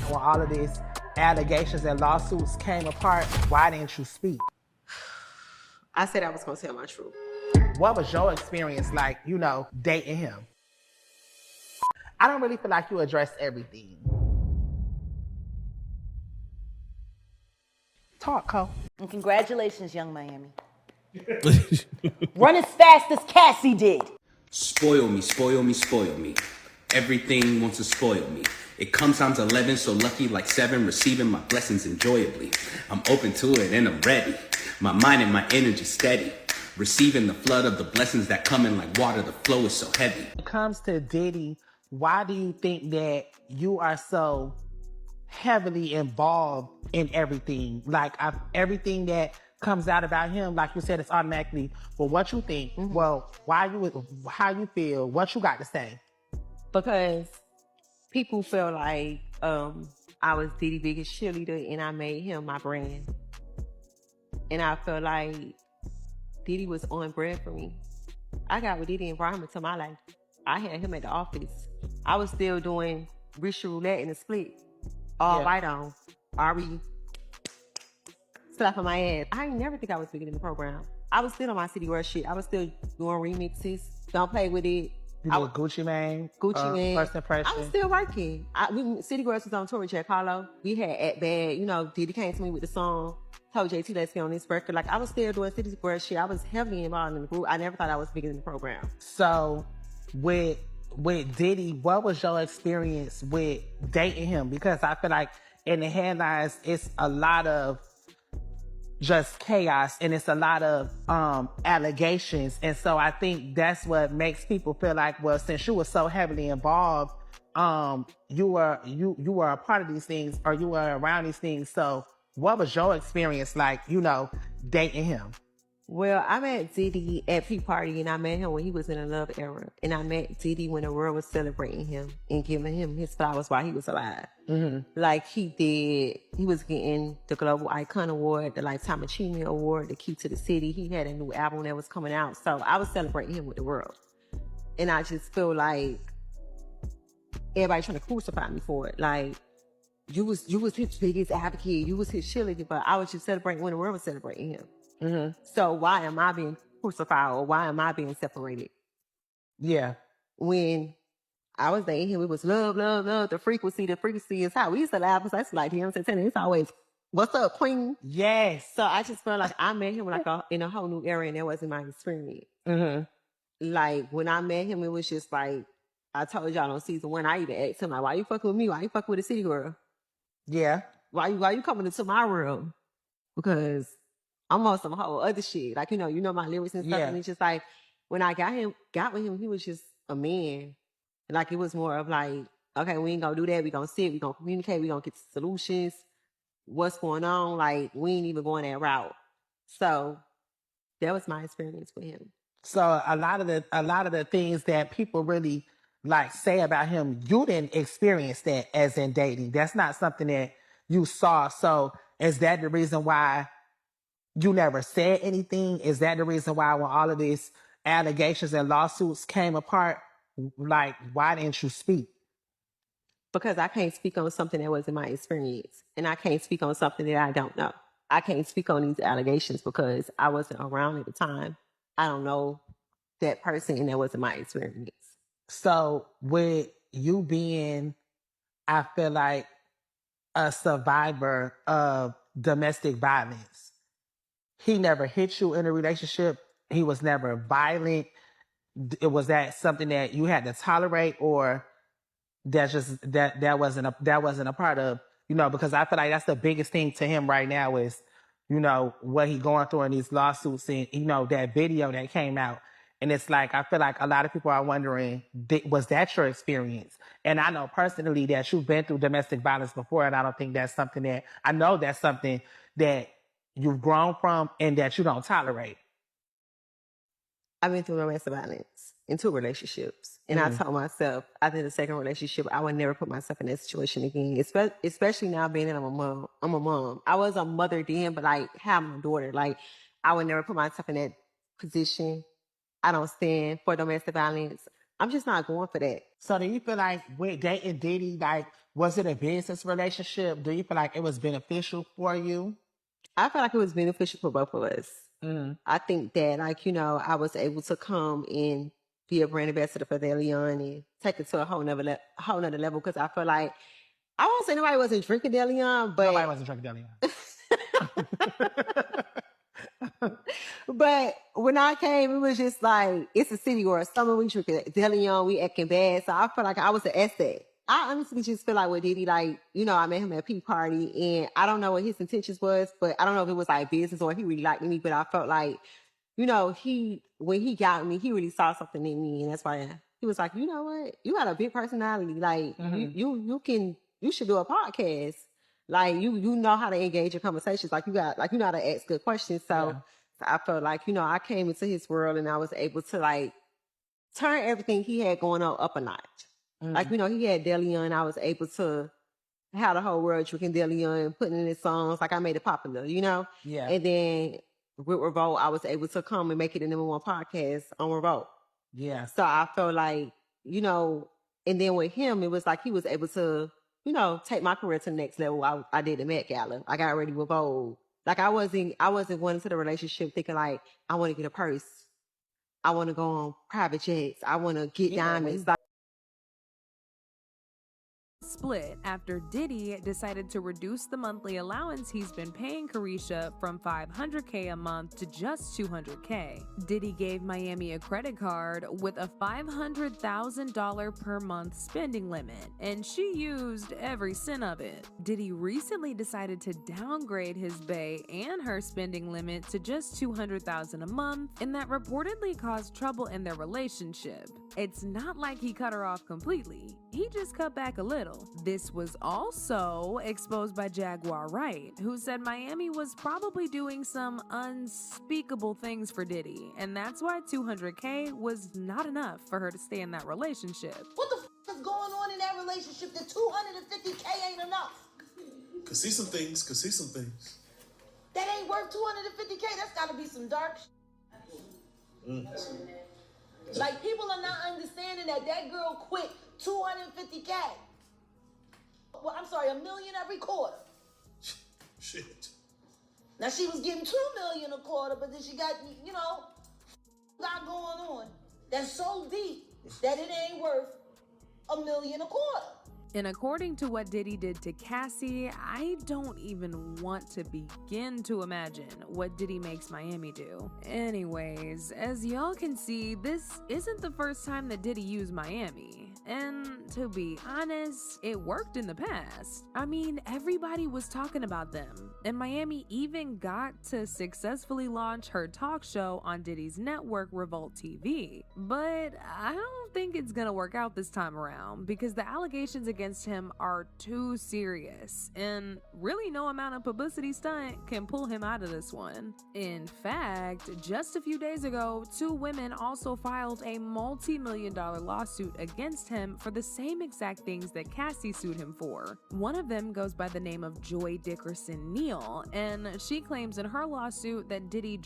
When all of these allegations and lawsuits came apart, why didn't you speak? I said I was gonna tell my truth. What was your experience like, dating him? I don't really feel like you addressed everything. Talk, Cole. And congratulations, young Miami. Run as fast as Cassie did. Spoil me, spoil me, spoil me. Everything wants to spoil me. It comes times 11, so lucky like 7, receiving my blessings enjoyably. I'm open to it and I'm ready. My mind and my energy steady. Receiving the flood of the blessings that come in like water, the flow is so heavy. When it comes to Diddy, why do you think that you are so heavily involved in everything? Like everything that comes out about him, like you said, it's automatically, well, what you think? Mm-hmm. Well, how you feel? What you got to say? Because people feel like I was Diddy's biggest cheerleader and I made him my brand. And I feel like Diddy was on brand for me. I got with Diddy environment to my life. I had him at the office. I was still doing Risha Roulette in the split. All right on. Ari slapping my ass. I ain't never think I was bigger than the program. I was still on my City Girl shit. I was still doing remixes. Don't play with it. You know, Gucci Mane. First impression. I was still working. City Girls was on tour with Jack Harlow. We had At Bad. Diddy came to me with the song. Told JT, let's get on this record. Like, I was still doing City Girl shit. I was heavily involved in the group. I never thought I was bigger than the program. So, with Diddy, what was your experience with dating him? Because I feel like in the headlines, it's a lot of just chaos and it's a lot of allegations. And so I think that's what makes people feel like, well, since you were so heavily involved, you were a part of these things or you were around these things. So what was your experience like, dating him? Well, I met Diddy at P Party and I met him when he was in a love era. And I met Diddy when the world was celebrating him and giving him his flowers while he was alive. Mm-hmm. Like he was getting the Global Icon Award, the Lifetime Achievement Award, the Key to the City. He had a new album that was coming out. So I was celebrating him with the world. And I just feel like everybody trying to crucify me for it. Like, you was his biggest advocate. You was his cheerleader, but I was just celebrating when the world was celebrating him. Mm-hmm. So why am I being crucified or why am I being separated? Yeah. When I was dating him, it was love, love, love. The frequency is high. We used to laugh because that's like him saying it's always, what's up, queen? Yes. So I just felt like I met him in a whole new era and that wasn't my experience. Mm-hmm. Like when I met him, it was just like, I told y'all on season 1, I even asked him like, why you fucking with me? Why you fucking with a city girl? Yeah. Why you coming into my world? Because I'm on some whole other shit. Like, you know my lyrics and stuff. Yeah. And it's just like, when I got with him, he was just a man. Like, it was more of like, okay, we ain't gonna do that. We gonna sit, we gonna communicate, we gonna get solutions. What's going on? Like, we ain't even going that route. So that was my experience with him. So a lot of the things that people really like say about him, you didn't experience that as in dating. That's not something that you saw. So is that the reason why you never said anything? Is that the reason why when all of these allegations and lawsuits came apart, like, why didn't you speak? Because I can't speak on something that wasn't my experience. And I can't speak on something that I don't know. I can't speak on these allegations because I wasn't around at the time. I don't know that person and that wasn't my experience. So with you being, I feel like, a survivor of domestic violence, he never hit you in a relationship. He was never violent. Was that something that you had to tolerate, or that wasn't a part of, because I feel like that's the biggest thing to him right now is, what he going through in these lawsuits and, that video that came out. And it's like, I feel like a lot of people are wondering, was that your experience? And I know personally that you've been through domestic violence before, and I don't think that's something that you've grown from and that you don't tolerate. I've been through domestic violence in 2 relationships. And I told myself, after the second relationship, I would never put myself in that situation again, especially now being that I'm a mom. I'm a mom. I was a mother then, but like having a daughter, like I would never put myself in that position. I don't stand for domestic violence. I'm just not going for that. So do you feel like with dating Diddy, like, was it a business relationship? Do you feel like it was beneficial for you? I feel like it was beneficial for both of us. I think that, like, I was able to come and be a brand ambassador for Deleon and take it to a whole nother level. Because I feel like, I won't say nobody wasn't drinking Deleon, but Nobody wasn't drinking Deleon. But when I came, it was just like, it's a city or a summer, we drinking Deleon, we acting bad. So I feel like I was an asset. I honestly just feel like with Diddy, like, I met him at a P party and I don't know what his intentions was, but I don't know if it was like business or he really liked me, but I felt like, when he got me, he really saw something in me. And that's why he was like, you know what? You got a big personality. Like you should do a podcast. Like you know how to engage in conversations. Like you know how to ask good questions. So I felt like, I came into his world and I was able to like turn everything he had going on up a notch. Like, he had Deleon. I was able to have the whole world drinking Deleon, putting in his songs. Like I made it popular, Yeah. And then with Revolt, I was able to come and make it the #1 podcast on Revolt. Yeah. So I felt like, and then with him, it was like he was able to, take my career to the next level. I did the Met Gala. I got ready with Vogue. Like I wasn't going into the relationship thinking like, I want to get a purse. I want to go on private jets. I want to get diamonds. Split after Diddy decided to reduce the monthly allowance he's been paying Caresha from $500K a month to just $200K. Diddy gave Miami a credit card with a $500,000 per month spending limit, and she used every cent of it. Diddy recently decided to downgrade his bae and her spending limit to just $200,000 a month, and that reportedly caused trouble in their relationship. It's not like he cut her off completely. He just cut back a little. This was also exposed by Jaguar Wright, who said Miami was probably doing some unspeakable things for Diddy, and that's why $200K was not enough for her to stay in that relationship. What the f is going on in that relationship that $250K ain't enough? Could see some things. That ain't worth $250K. That's gotta be some dark Like, people are not understanding that girl quit $250K. Well, I'm sorry, $1 million every quarter. Shit. Now, she was getting $2 million a quarter, but then she got, got going on that's so deep that it ain't worth $1 million a quarter. And according to what Diddy did to Cassie, I don't even want to begin to imagine what Diddy makes Miami do. Anyways, as y'all can see, this isn't the first time that Diddy used Miami. And to be honest, it worked in the past. I mean, everybody was talking about them. And Miami even got to successfully launch her talk show on Diddy's network, Revolt TV. But I don't think it's gonna work out this time around because the allegations against him are too serious, and really no amount of publicity stunt can pull him out of this one. In fact, just a few days ago, 2 women also filed a multi-million-dollar lawsuit against him for the same exact things that Cassie sued him for. One of them goes by the name of Joy Dickerson Neal, and she claims in her lawsuit that Diddy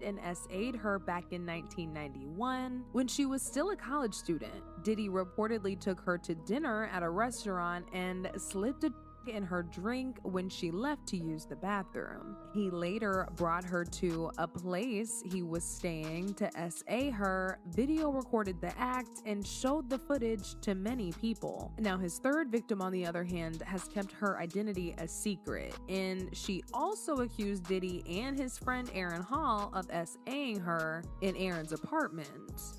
and SA'd her back in 1991 when she was still a college student. Diddy reportedly took her to dinner at a restaurant and slipped a in her drink when she left to use the bathroom. He later brought her to a place he was staying to SA her, video recorded the act, and showed the footage to many people. Now, his third victim, on the other hand, has kept her identity a secret, and she also accused Diddy and his friend Aaron Hall of SAing her in Aaron's apartment.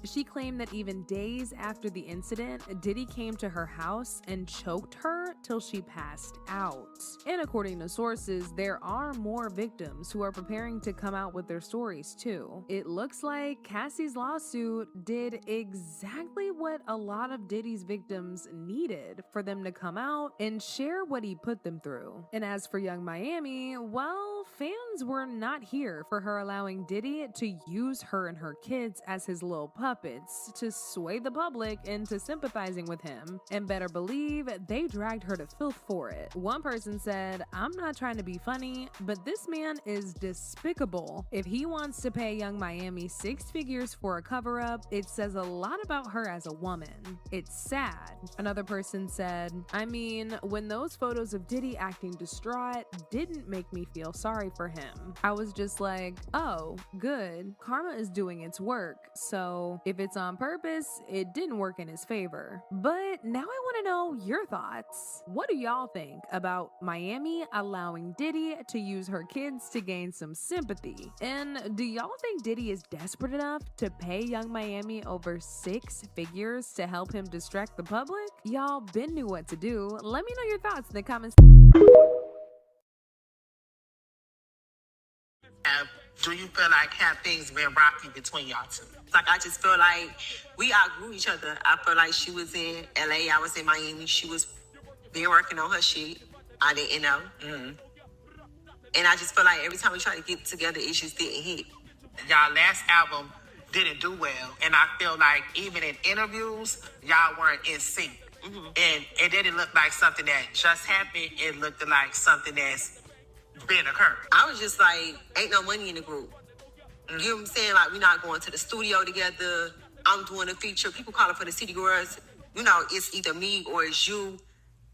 She claimed that even days after the incident, Diddy came to her house and choked her till she passed out. And according to sources, there are more victims who are preparing to come out with their stories too. It looks like Cassie's lawsuit did exactly what a lot of Diddy's victims needed for them to come out and share what he put them through. And as for Young Miami, well, fans were not here for her allowing Diddy to use her and her kids as his little puppets to sway the public into sympathizing with him, and better believe they dragged her to filth for it. it. One person said, I'm not trying to be funny, but this man is despicable. If he wants to pay Young Miami 6 figures for a cover-up, it says a lot about her as a woman. It's sad. Another person said, I mean, when those photos of Diddy acting distraught didn't make me feel sorry for him. I was just like, oh, good. Karma is doing its work. So if it's on purpose, it didn't work in his favor. But now I want to know your thoughts. What do y'all think about Miami allowing Diddy to use her kids to gain some sympathy? And do y'all think Diddy is desperate enough to pay Young Miami over 6 figures to help him distract the public? Y'all been knew what to do. Let me know your thoughts in the comments. Do you feel like have things been rocky between y'all two? Like, I just feel like we outgrew each other. I feel like she was in LA, I was in Miami. She was been working on her shit. I didn't know. And I just feel like every time we try to get together, it just didn't hit. Y'all last album didn't do well. And I feel like even in interviews, y'all weren't in sync. And it didn't look like something that just happened. It looked like something that's been occurred. I was just like, ain't no money in the group. You know what I'm saying? Like, we're not going to the studio together. I'm doing a feature. People calling for the City Girls. You know, it's either me or it's you.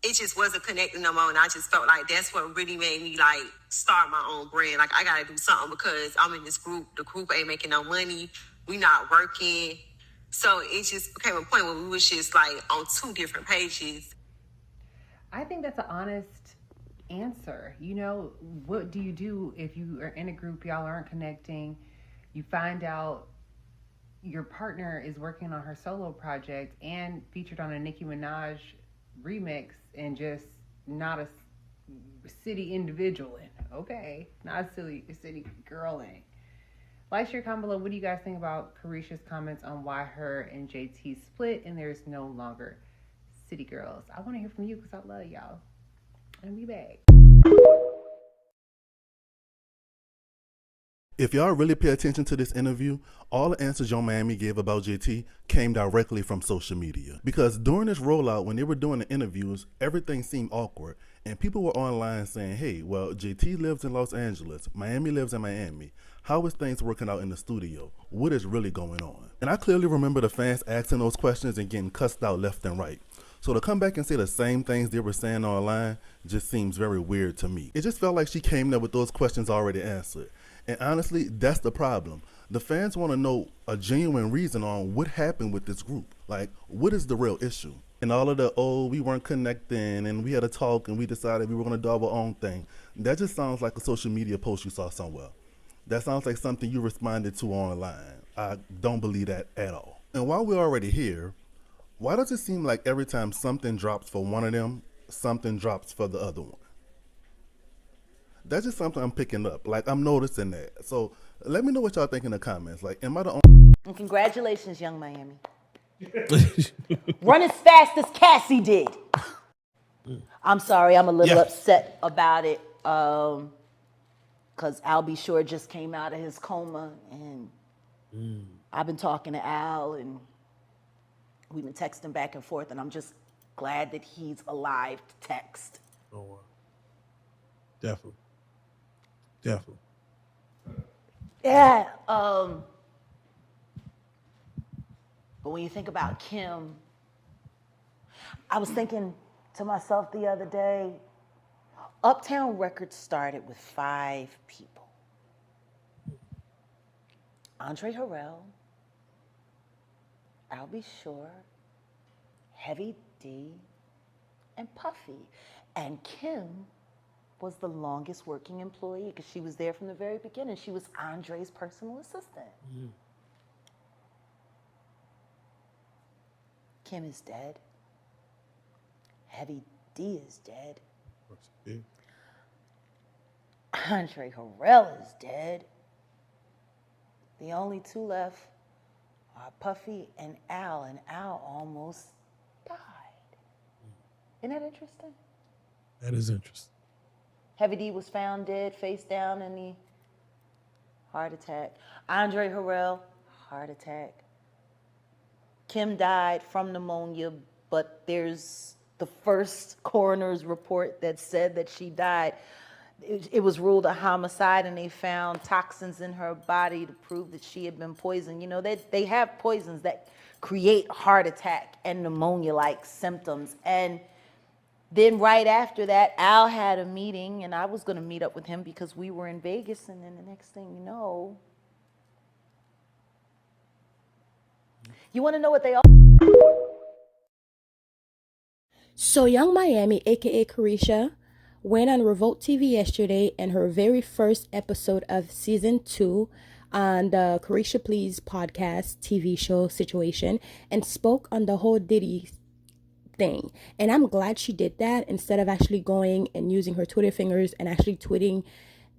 It just wasn't connecting no more. And I just felt like that's what really made me, like, start my own brand. Like, I got to do something because I'm in this group. The group ain't making no money. We not working. So it just became a point where we was just, like, on 2 different pages. I think that's an honest answer. You know, what do you do if you are in a group, y'all aren't connecting, you find out your partner is working on her solo project and featured on a Nicki Minaj remix and just not a city individual in. Okay, not a city girl in. Like, share, comment below. What do you guys think about Caresha's comments on why her and JT split and there's no longer city girls? I want to hear from you because I love y'all. And we back. If y'all really pay attention to this interview, all the answers Young Miami gave about JT came directly from social media. Because during this rollout, when they were doing the interviews, everything seemed awkward. And people were online saying, hey, well, JT lives in Los Angeles. Miami lives in Miami. How is things working out in the studio? What is really going on? And I clearly remember the fans asking those questions and getting cussed out left and right. So to come back and say the same things they were saying online just seems very weird to me. It just felt like she came there with those questions already answered. And honestly, that's the problem. The fans want to know a genuine reason on what happened with this group. Like, what is the real issue? And all of the, oh, we weren't connecting and we had a talk and we decided we were going to do our own thing. That just sounds like a social media post you saw somewhere. That sounds like something you responded to online. I don't believe that at all. And while we're already here, why does it seem like every time something drops for one of them, something drops for the other one? That's just something I'm picking up. Like, I'm noticing that. So let me know what y'all think in the comments. Like, am I the only? And congratulations, Young Miami. Run as fast as Cassie did. I'm sorry, I'm a little upset about it. Because Al B. Shore just came out of his coma. And I've been talking to Al and we've been texting back and forth. And I'm just glad that he's alive to text. Oh, wow. Definitely. Definitely. Yeah. But when you think about Kim, I was thinking to myself the other day, Uptown Records started with 5 people. Andre Harrell, Al B. Shore, Heavy D, and Puffy. And Kim was the longest working employee because she was there from the very beginning. She was Andre's personal assistant. Kim is dead. Heavy D is dead. Andre Harrell is dead. The only 2 left are Puffy and Al almost died. Isn't that interesting? That is interesting. Heavy D was found dead, face down in the heart attack. Andre Harrell, heart attack. Kim died from pneumonia, but there's the first coroner's report that said that she died, it was ruled a homicide, and they found toxins in her body to prove that she had been poisoned. You know, they have poisons that create heart attack and pneumonia-like symptoms. And then right after that, Al had a meeting, and I was going to meet up with him because we were in Vegas. And then the next thing you know, you want to know what they all... So Young Miami, aka Caresha, went on Revolt TV yesterday in her very first episode of season 2 on the Caresha Please podcast TV show situation and spoke on the whole Diddy thing. And I'm glad she did that instead of actually going and using her Twitter fingers and actually tweeting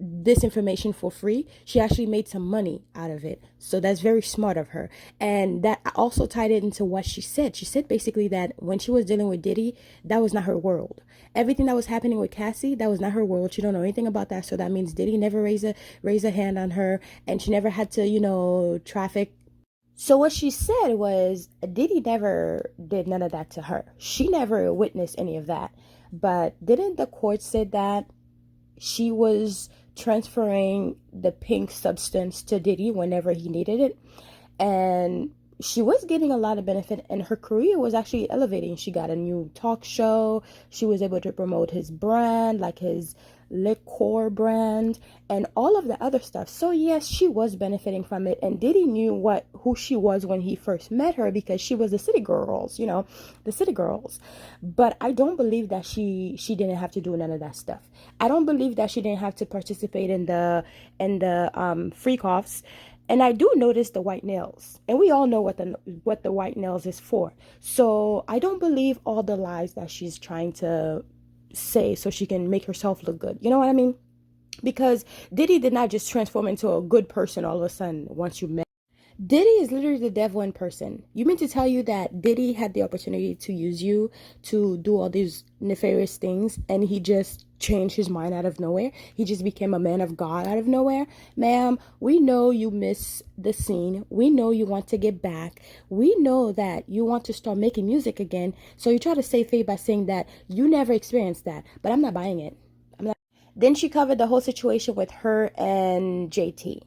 this information for free. She actually made some money out of it. So that's very smart of her. And that also tied it into what she said. She said basically that when she was dealing with Diddy, that was not her world. Everything that was happening with Cassie, that was not her world. She don't know anything about that. So that means Diddy never raised a hand on her, and she never had to, traffic. So what she said was Diddy never did none of that to her. She never witnessed any of that. But didn't the court say that she was transferring the pink substance to Diddy whenever he needed it? And she was getting a lot of benefit, and her career was actually elevating. She got a new talk show. She was able to promote his brand, like his liquor brand, and all of the other stuff. So yes, she was benefiting from it, and Diddy knew who she was when he first met her, because she was the city girls, the city girls. But I don't believe that she didn't have to do none of that stuff. I don't believe that she didn't have to participate in the freak offs. And I do notice the white nails, and we all know what the white nails is for. So I don't believe all the lies that she's trying to say so she can make herself look good. You know what I mean? Because Diddy did not just transform into a good person all of a sudden once you met. Diddy is literally the devil in person. You mean to tell you that Diddy had the opportunity to use you to do all these nefarious things, and he just changed his mind out of nowhere? He just became a man of God out of nowhere? Ma'am, we know you miss the scene. We know you want to get back. We know that you want to start making music again. So you try to save face by saying that you never experienced that. But I'm not buying it. Then she covered the whole situation with her and JT.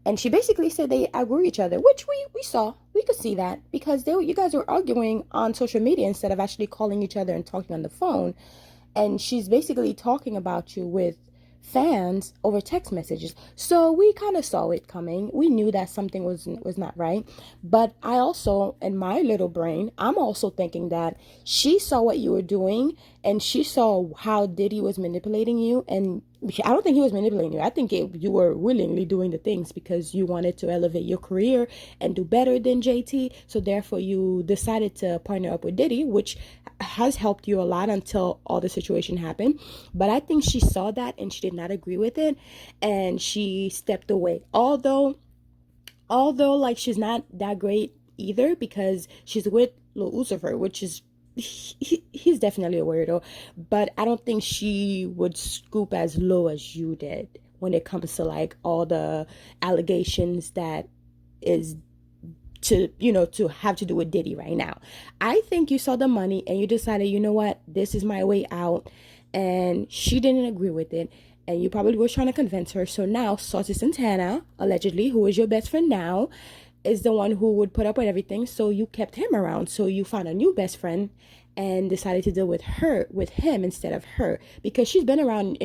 And she basically said they outgrew each other, which we saw. We could see that because you guys were arguing on social media instead of actually calling each other and talking on the phone. And she's basically talking about you with fans over text messages. So we kind of saw it coming. We knew that something was not right. But I also, in my little brain, I'm also thinking that she saw what you were doing, and she saw how Diddy was manipulating you. And I don't think he was manipulating you. I think you were willingly doing the things because you wanted to elevate your career and do better than JT. So therefore you decided to partner up with Diddy, which has helped you a lot until all the situation happened. But I think she saw that and she did not agree with it, and she stepped away. Although like she's not that great either, because she's with Lil Ucifer, which is he's definitely a weirdo, but I don't think she would scoop as low as you did when it comes to like all the allegations that is to have to do with Diddy right now. I think you saw the money and you decided, you know what, this is my way out, and she didn't agree with it, and you probably were trying to convince her. So now Saucy Santana, allegedly, who is your best friend now, is the one who would put up with everything. So you kept him around. So you found a new best friend and decided to deal with him instead of her, because she's been around